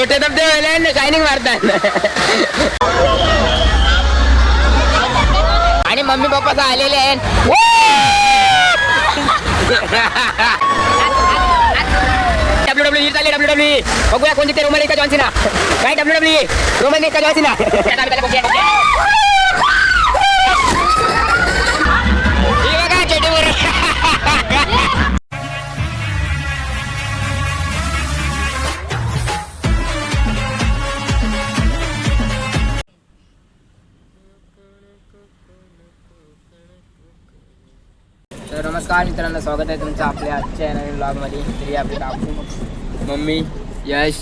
छोटे धबधबे शायनिंग मारतात. आणि मम्मी पप्पा आलेले आहेत. WWE चालली WWE. बघूया कोणती ते रोमन का जॉन्सिना काय WWE रोमन का जॉन्सिना. तर नमस्कार मित्रांनो, स्वागत आहे तुमचं आपल्या आजच्या नवीन ब्लॉगमध्ये. तरी आपले काकू, मम्मी, यश,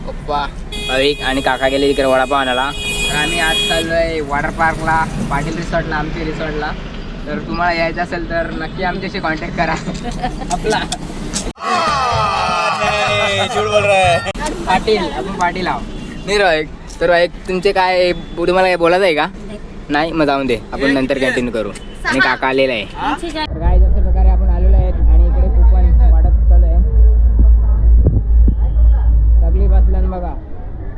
पप्पा, भाविक आणि काका गेले तिकडे वडापाव आणायला. तर आम्ही आज चाललो आहे वॉटर पार्कला, पाटील रिसॉर्टला, आमच्या रिसॉर्टला. तर तुम्हाला यायचं असेल तर नक्की आमच्याशी कॉन्टॅक्ट करा. आपला पाटील, आपण पाटील आहो नाही रोहित. तर रोहित तुमचे काय तुम्हाला काय बोलायचं आहे का? नाही, मग जाऊन दे, आपण नंतर कंटिन्यू करू. आणि काका आलेला आहे. काय जशा प्रकारे आपण आलेलो आहे आणि इकडे कुपन वाटप चालू आहे. सगळी बसल्यान बघा,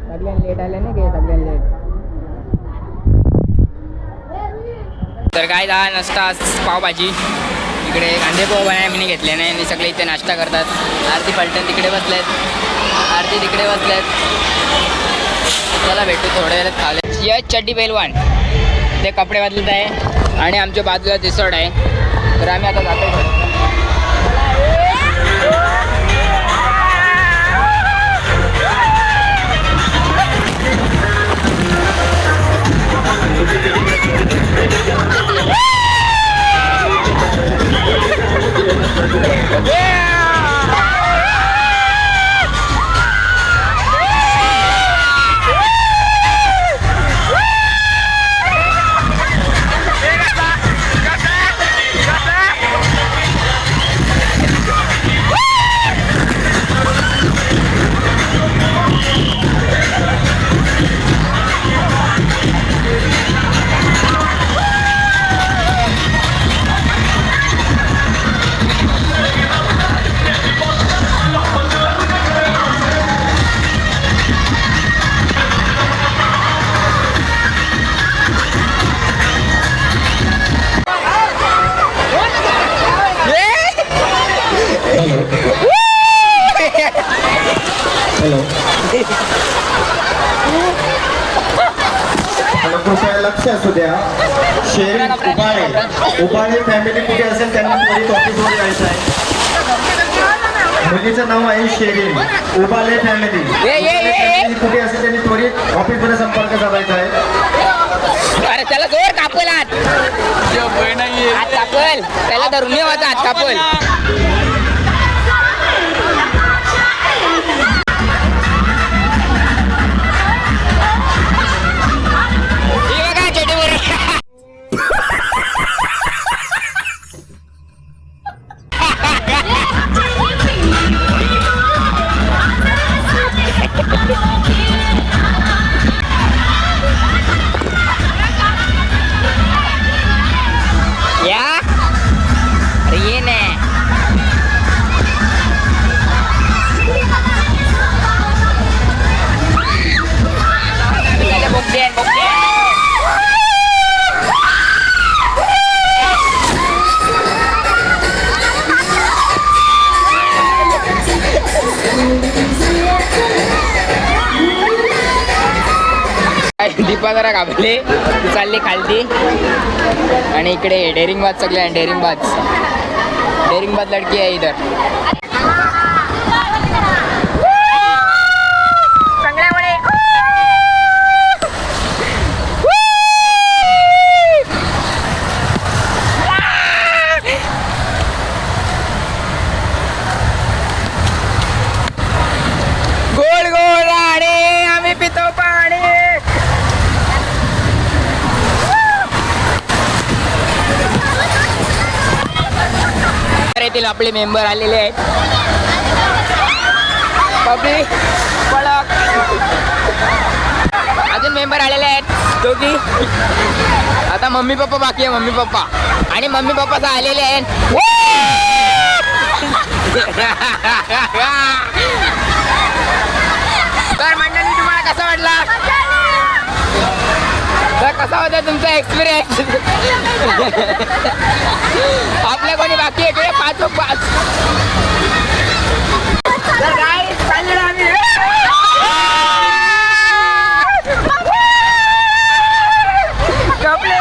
सगळ्यांना लेट आले नाही की सगळ्यांना लेट. तर काय दहा नाश्ता पावभाजी, इकडे कांदे पोहा बनाय मी घेतले नाही आणि सगळे इथे नाश्ता करतात. आरती पलटण तिकडे बसलेत, आरती तिकडे बसलेत. चला भेटू थोड्या वेळात खावले. यश चड्डी पैलवान ते कपडे बदलत आहे आणि आमच्या बाजूला रिसॉर्ट आहे. तर आम्ही आता जातो. लक्ष असू द्या. शेरिंग उबाळे फॅमिली कुठे असेल त्यांना त्वरित ऑफिसवर यायचं आहे. मुलीचं नाव आहे शेरिंग उबाळे फॅमिली. कुठे असेल त्यांनी त्वरित ऑफिसमध्ये संपर्क साधायचा आहे. अरे त्याला जोर कापल, हात कापल, त्याला धरून नेवाचा हात कापल. दीपा जरा घाबरले, चालली खालती. आणि इकडे डेरिंगबाज सगळे, डेरिंगबाज लडकी आहे इधर. गोड गोड आणि आम्ही पितो पाणी. येथील आपले मेंबर आलेले आहेत. पब्लिक पळक अजून मेंबर आलेले आहेत दोघी. आता मम्मी पप्पा बाकी आहे, मम्मी पप्पा आणि मम्मी पप्पा आलेले आहेत. तर मंडळी वाटला? तर कसा होता तुमचा एक्सपिरियन्स? आपल्या कोणी बाकी आहे इकडे 5 तर guys, चाललेलो आम्ही. कपले.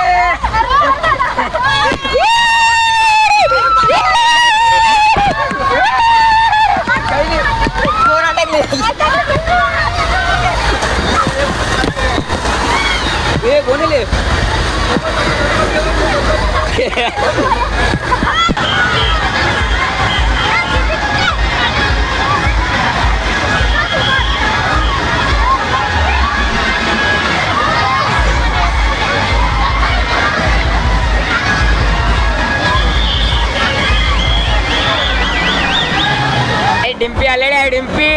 काही नाही. जोरात टाकले. हे कोणले? डिम्पी आलेले आहे. डिम्पी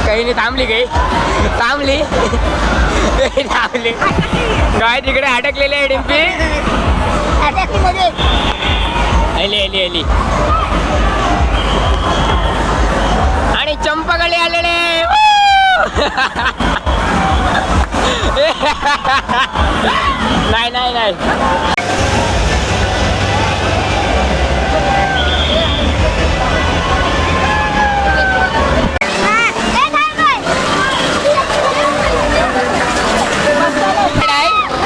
काही नाही. थांबली थांबली काय तिकडे अडकलेले आहे डिम्पी. आली आणि चंपाकडे आलेले. नाही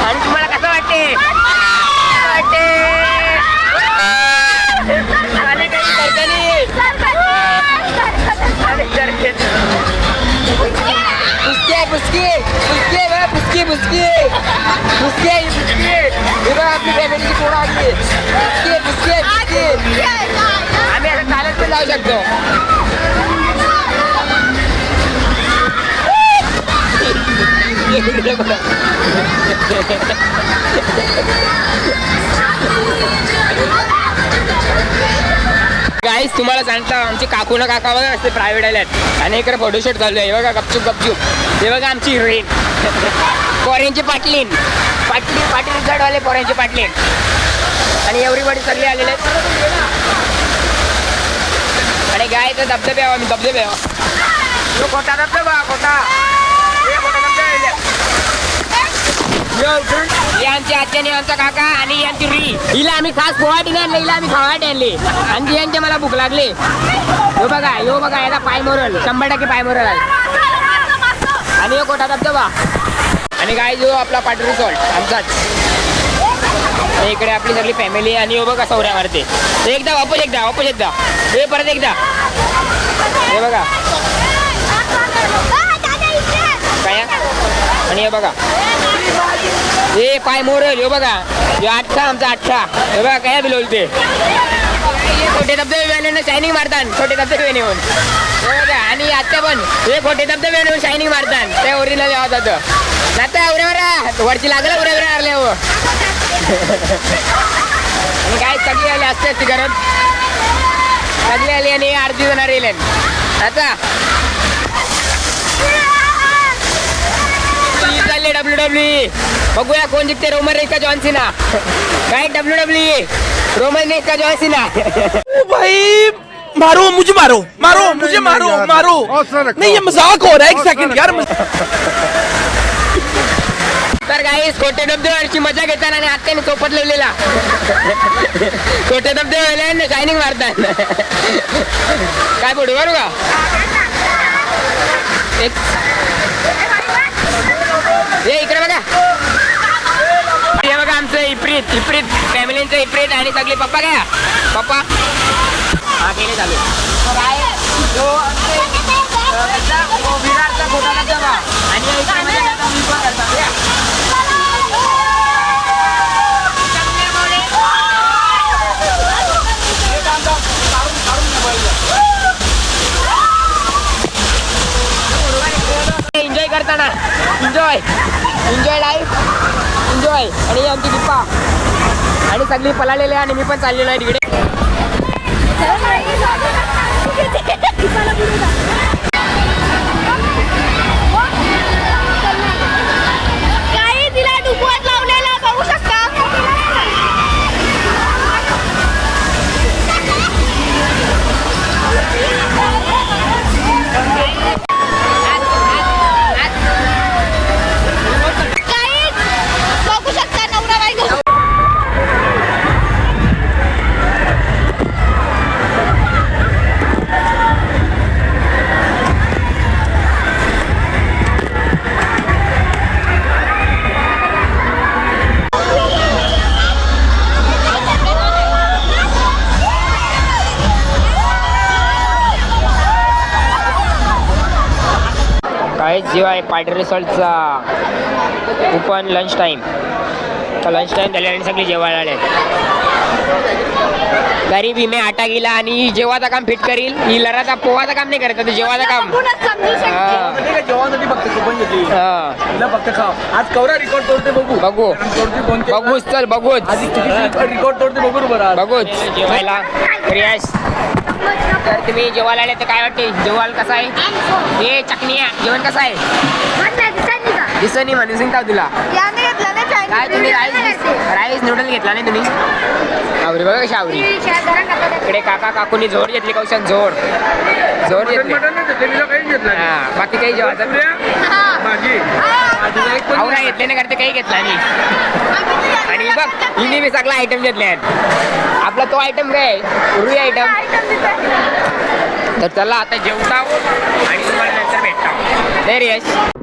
आणि तुम्हाला कसं वाटते? आपली फॅमिलीची पोरं आली. आम्ही आता चालत पण जाऊ शकतो. गाईस तुम्हाला सांगता आमची काकू ना काका बघा असते प्रायव्हेट आल्यात आणि इकडे फोटोशूट चालू आहे बघा. गपचूप हे बघा आमची हिरोईन पोऱ्यांची पाटलीन चढवाले पोऱ्यांची पाटलीन आणि एव्हरीबडी सगळे आलेले आहेत. आणि गायचा धबधबे आम्ही धबधबे तो खोटा धबधबा यांची आत्याने आमचा काका आणि यांची री. हिला आम्ही खास पोहाटी आणले. हिला आम्ही खवाटी आणली आणि यांचे मला भूक लागली. यो बघा याला पाय मोरल 100% पाय मोरल आहे. आणि कोटा धबधबा आणि काय जो आपला पाटी रिसॉर्ट आमचाच. इकडे आपली सगळी फॅमिली आणि यो बघा सौर्या मारते. एकदा वापस एकदा हे परत एकदा. हे बघा काय आणि हे बघा हे पाय मोरल. हो बघा हे 8 आमचा 8. हे बघा काय बिलवते. खोटे धबधबे शायनिंग मारतात. छोटे धबधबे नेऊन बघा. आणि आत्या पण हे खोटे धबधबे नेऊन शायनिंग मारतात. ते ओरिजिनल यावं जातं. आता उऱ्यावर वरची लागलं उऱ्यावर आले हो. आणि काय सगळी आली असते करत सगळी आली आणि आरती जण रेल आता चालले WWE. बघूया कोण जिंकते. रोमन रेस का जॉन सीना. काय WWE रोमन रेस का जॉन सीना. भाई मारो मुझे मारो नहीं ये मजाक हो रहा है. 1 सेकंड यार. तर गाईस खोटे धबधब्याची मजा घेताना आणि आत्याने सोपत लावलेला खोटे धबधबे शायनिंग मारतात. काय बोलू बरं का हे इकडे बघा. हे बघा आमचं इप्रीत फॅमिलीचं इप्रीत आणि सगळे पप्पा काय पप्पा हा गेले चालू. विरारचा खोटा धबधबा आणि एन्जॉय करताना एन्जॉय लाईफ एन्जॉय. आणि आमची दिप्पा आणि सगळी पळालेली आणि मी पण चाललेलो आहे तिकडे. काही तिला डुबवत लावलेला बघू शकता. गाईज जेव्हा पार्टी रिसॉर्टचा ओपन लंच टाईम तर लंच टाईम झाल्याने सगळे जेवायला आले गरीबी मी आटा गेला आणि जेवाचं काम फिट करील ही लराचा पोहाचं काम नाही करत जेवाचं काम बघूनच समजू शकते. हा. जेवणासाठी फक्त कुपन घेतली हा. तिला फक्त खाव आज कवरा रेकॉर्ड तोडते बघू बघू तोडते कोणते बघूच चल बघूच आधी रेकॉर्ड तोडते बघू बरं आज. बघूच जेवायला प्रियास तर तुम्ही जेवायला आले तर काय वाटते जेवाल कसं आहे हे चकनी आहे जेवण कसं आहे दिसत नाही म्हणून सांगता तुला याने घेतलं ना Chinese काय तुम्ही बिर्याणी राईस नूडल घेतला नाही तुम्ही आवरी बघा कशी आवरी इकडे काका काकूनी जोर घेतली कौशक जोर घेतली मटण नाही घेतलं, तिला काही घेतलं नाही. हा बाकी काही जेवायचं पुऱ्या, भाजी भाजीला एक पण आवरा घेतले नाही करते काही घेतला नाही आणि बघ हिने मी सगळा आयटम घेतले आहेत आपला तो आयटम काय रुई आयटम तर चला आता जेवता आणि तुम्हाला नंतर भेटता नाही रे यश